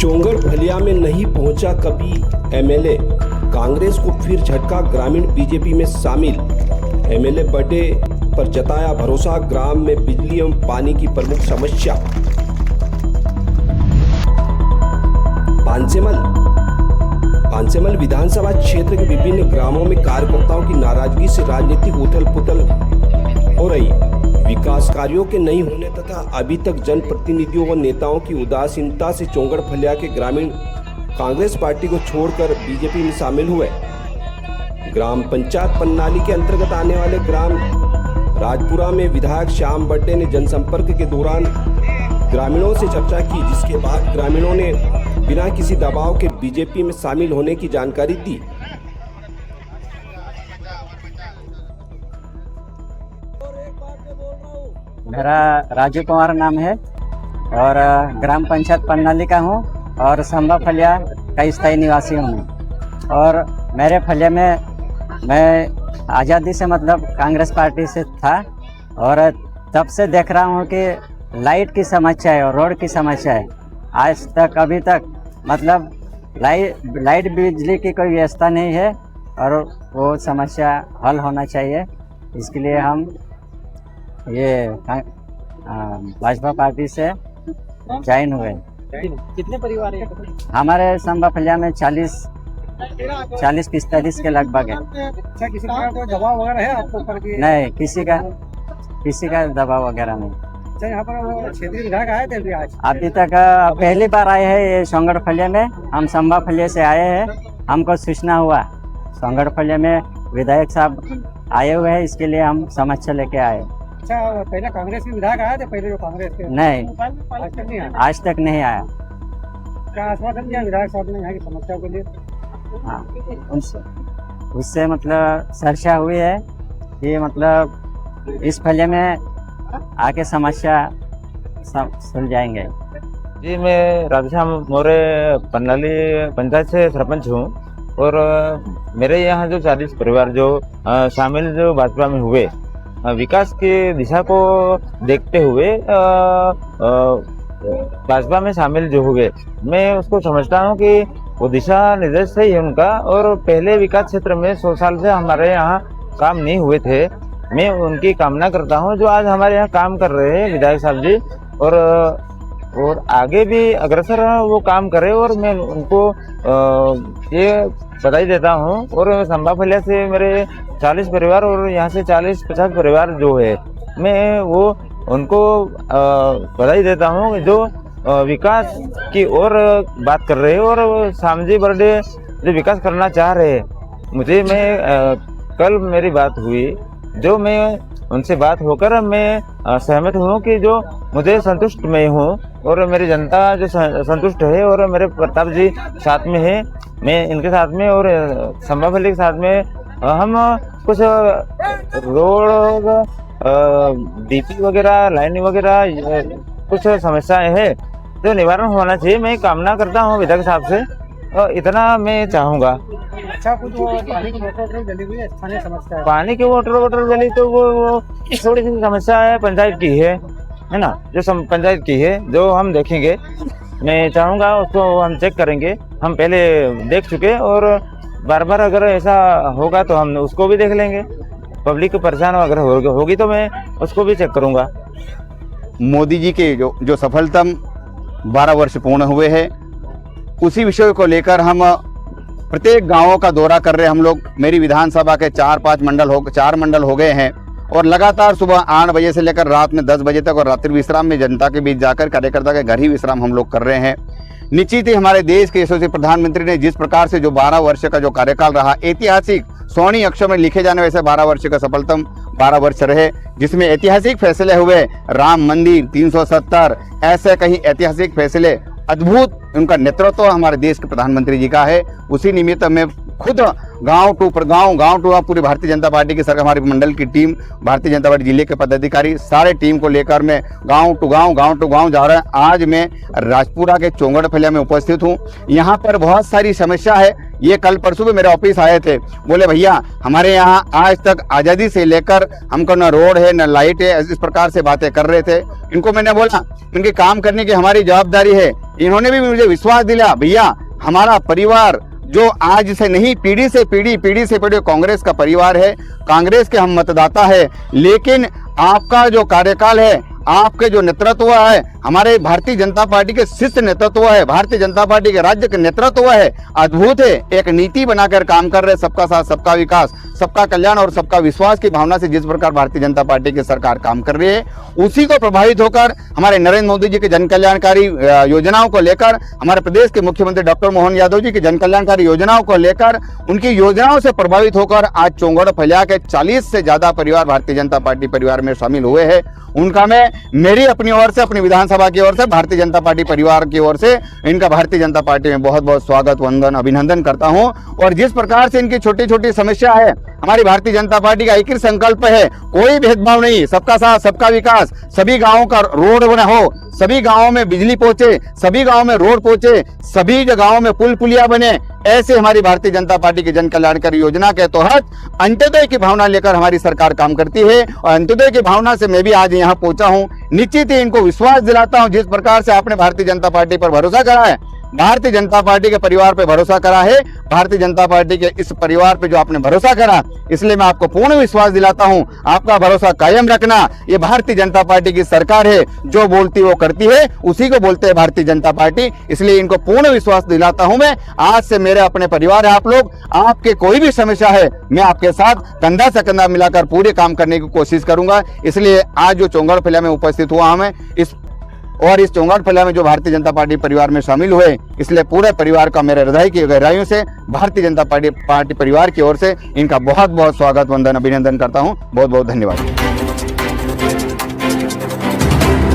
चोंगड़ फलिया में नहीं पहुंचा कभी एमएलए, कांग्रेस को फिर झटका, ग्रामीण बीजेपी में शामिल। एमएलए बर्थडे पर जताया भरोसा, ग्राम में बिजली एवं पानी की प्रमुख समस्या। पांचेमल विधानसभा क्षेत्र के विभिन्न ग्रामों में कार्यकर्ताओं की नाराजगी से राजनीतिक उथल-पुथल हो रही। विकास कार्यों के नहीं होने तथा अभी तक जनप्रतिनिधियों व नेताओं की उदासीनता से चोंगड़ फलिया के ग्रामीण कांग्रेस पार्टी को छोड़कर बीजेपी में शामिल हुए। ग्राम पंचायत प्रणाली के अंतर्गत आने वाले ग्राम राजपुरा में विधायक श्याम बर्डे ने जनसंपर्क के दौरान ग्रामीणों से चर्चा की, जिसके बाद ग्रामीणों ने बिना किसी दबाव के बीजेपी में शामिल होने की जानकारी दी। मेरा राजू कुमार नाम है और ग्राम पंचायत प्रणाली का हूँ और संभा फलिया का स्थायी निवासी हूँ। और मेरे फलिया में मैं आज़ादी से मतलब कांग्रेस पार्टी से था और तब से देख रहा हूँ कि लाइट की समस्या है और रोड की समस्या है। आज तक अभी तक मतलब लाइट बिजली की कोई व्यवस्था नहीं है और वो समस्या हल होना चाहिए। इसके लिए हम ये भाजपा पार्टी से ज्वाइन हुए। कितने परिवार हैं? हमारे संभा फलिया में 40-45 के लगभग है। अच्छा, किसी का कोई दबाव वगैरह है आपको ऊपर की? नहीं, किसी का दबाव वगैरह नहीं। अच्छा, यहाँ पर क्षेत्रीय विधायक आए थे आज? अभी तक पहली बार आए हैं ये चोंगड़ फलिया में। हम संभा फलिया से आए हैं, हमको सूचना हुआ चोंगड़ फलिया में विधायक साहब आए हुए हैं, इसके लिए हम समस्या लेके आए। अच्छा, पहले कांग्रेस के विधायक आए थे पहले जो कांग्रेस के? नहीं, आज तक नहीं आया। आज तक नहीं आया। क्या आश्वासन दिया विधायक साहब ने यहाँ की समस्या के लिए? हाँ, उससे मतलब चर्चा हुई है कि मतलब इस फलिया में आके समस्या सुलझाएंगे। जी, मैं राधेश्याम मौर्य प्रणाली पंचायत से सरपंच हूँ और मेरे यहाँ जो 40 परिवार जो शामिल जो भाजपा में हुए, विकास की दिशा को देखते हुए भाजपा में शामिल जो हुए, मैं उसको समझता हूँ कि वो दिशा निर्देश सही है उनका। और पहले विकास क्षेत्र में 100 साल से हमारे यहाँ काम नहीं हुए थे। मैं उनकी कामना करता हूँ जो आज हमारे यहाँ काम कर रहे हैं विधायक साहब जी, और आगे भी अग्रसर वो काम करे। और मैं उनको ये बधाई देता हूँ। और संभा फलिया से मेरे 40 परिवार और यहाँ से 40-50 परिवार जो है, मैं वो उनको बधाई देता हूँ जो विकास की ओर बात कर रहे हैं और सामजी बर्थडे जो विकास करना चाह रहे हैं। कल मेरी बात हुई, जो मैं उनसे बात होकर मैं सहमत हूँ कि जो मुझे संतुष्ट मैं हूँ और मेरी जनता जो संतुष्ट है और मेरे प्रताप जी साथ में है, मैं इनके साथ में और संभा फलिया के साथ में हम कुछ रोड डीपी वगैरह लाइन वगैरह कुछ समस्याएं हैं जो निवारण होना चाहिए। मैं कामना करता हूँ विधायक साहब से, और इतना मैं चाहूँगा। अच्छा, कुछ पानी की मोटर जली हुई है, स्थानीय समस्या है? पानी की मोटर जली तो वो थोड़ी सी समस्या है, पंचायत की है ना, जो पंचायत की है, जो हम देखेंगे। मैं चाहूँगा उसको हम चेक करेंगे। हम पहले देख चुके और बार बार अगर ऐसा होगा तो हम उसको भी देख लेंगे। पब्लिक को परेशान अगर होगी तो मैं उसको भी चेक करूँगा। मोदी जी के जो सफलतम 12 वर्ष पूर्ण हुए हैं, उसी विषय को लेकर हम प्रत्येक गांवों का दौरा कर रहे हैं। हम लोग मेरी विधानसभा के 4 मंडल हो गए हैं और लगातार सुबह 8 बजे से लेकर रात में 10 बजे तक और रात्रि विश्राम में जनता के बीच जाकर कार्यकर्ता के घर ही विश्राम हम लोग कर रहे हैं। निश्चित ही हमारे देश के यशस्वी प्रधानमंत्री ने जिस प्रकार से जो 12 वर्ष का जो कार्यकाल रहा, ऐतिहासिक स्वर्णिम अक्षर में लिखे जाने वैसे 12 वर्ष का सफलतम 12 वर्ष रहे, जिसमें ऐतिहासिक फैसले हुए। राम मंदिर 370, ऐसे कहीं ऐतिहासिक फैसले, अद्भुत उनका नेतृत्व हमारे देश के प्रधानमंत्री जी का है। उसी निमित्त में खुद गांव टू पूरी भारतीय जनता पार्टी की सरकार, हमारे मंडल की टीम, भारतीय जनता पार्टी जिले के पदाधिकारी, सारे टीम को लेकर मैं गांव टू गांव जा रहा है। आज मैं राजपुरा के चोंगड़ फलिया में उपस्थित हूं। यहां पर बहुत सारी समस्या है। ये कल परसों भी मेरे ऑफिस आए थे, बोले भैया हमारे यहाँ आज तक आज़ादी से लेकर हमको न रोड है न लाइट है, इस प्रकार से बातें कर रहे थे। इनको मैंने बोला इनके काम करने की हमारी जवाबदारी है, इन्होंने भी मुझे विश्वास दिलाया, भैया हमारा परिवार जो आज से नहीं पीढ़ी से पीढ़ी कांग्रेस का परिवार है, कांग्रेस के हम मतदाता है, लेकिन आपका जो कार्यकाल है, आपके जो नेतृत्व है, हमारे भारतीय जनता पार्टी के शीर्ष नेतृत्व है, भारतीय जनता पार्टी के राज्य के नेतृत्व है, अद्भुत है। एक नीति बनाकर काम कर रहे, सबका साथ सबका विकास, सबका कल्याण और सबका विश्वास की भावना से जिस प्रकार भारतीय जनता पार्टी की सरकार काम कर रही है, उसी को प्रभावित होकर हमारे नरेंद्र मोदी जी की जन कल्याणकारी योजनाओं को लेकर, हमारे प्रदेश के मुख्यमंत्री डॉक्टर मोहन यादव जी की जन कल्याणकारी योजनाओं को लेकर, उनकी योजनाओं से प्रभावित होकर आज चौंगड़ फलिया के 40 से ज्यादा परिवार भारतीय जनता पार्टी परिवार में शामिल हुए हैं। उनका मैं मेरी अपनी ओर से, अपनी विधानसभा की ओर से, भारतीय जनता पार्टी परिवार की ओर से इनका भारतीय जनता पार्टी में बहुत बहुत स्वागत, वंदन, अभिनंदन करता हूं। और जिस प्रकार से इनकी छोटी छोटी समस्या है, हमारी भारतीय जनता पार्टी का एक ही संकल्प है, कोई भेदभाव नहीं, सबका साथ सबका विकास, सभी गांवों का रोड बना हो, सभी गांवों में बिजली पहुंचे, सभी गांवों में रोड पहुंचे, सभी गांवों में पुल पुलिया बने, ऐसे हमारी भारतीय जनता पार्टी की जन कल्याणकारी योजना के तहत अंत्योदय की भावना लेकर हमारी सरकार काम करती है। और अंत्योदय की भावना से मैं भी आज यहाँ पहुंचा हूँ। निश्चित ही इनको विश्वास दिलाता हूँ, जिस प्रकार से आपने भारतीय जनता पार्टी पर भरोसा करा है, भारतीय जनता पार्टी के परिवार पे भरोसा करा है, भारतीय जनता पार्टी के इस परिवार पे जो आपने भरोसा करा, इसलिए मैं आपको पूर्ण विश्वास दिलाता हूं, आपका भरोसा कायम रखना। ये भारतीय जनता पार्टी की सरकार है, जो बोलती वो करती है, उसी को बोलते हैं भारतीय जनता पार्टी, इसलिए इनको पूर्ण विश्वास दिलाता हूं। मैं आज से मेरे अपने परिवार है आप लोग, आपके कोई भी समस्या है, मैं आपके साथ कंधा से कंधा मिलाकर पूरे काम करने की कोशिश करूंगा। इसलिए आज जो चौंगड़ फलिया में उपस्थित हुआ हमें इस चौंगड़ फलिया में जो भारतीय जनता पार्टी परिवार में शामिल हुए, इसलिए पूरे परिवार का मेरे हृदय की गहराइयों से भारतीय जनता पार्टी परिवार की ओर से इनका बहुत बहुत स्वागत, वंदन, अभिनंदन करता हूं। बहुत बहुत धन्यवाद।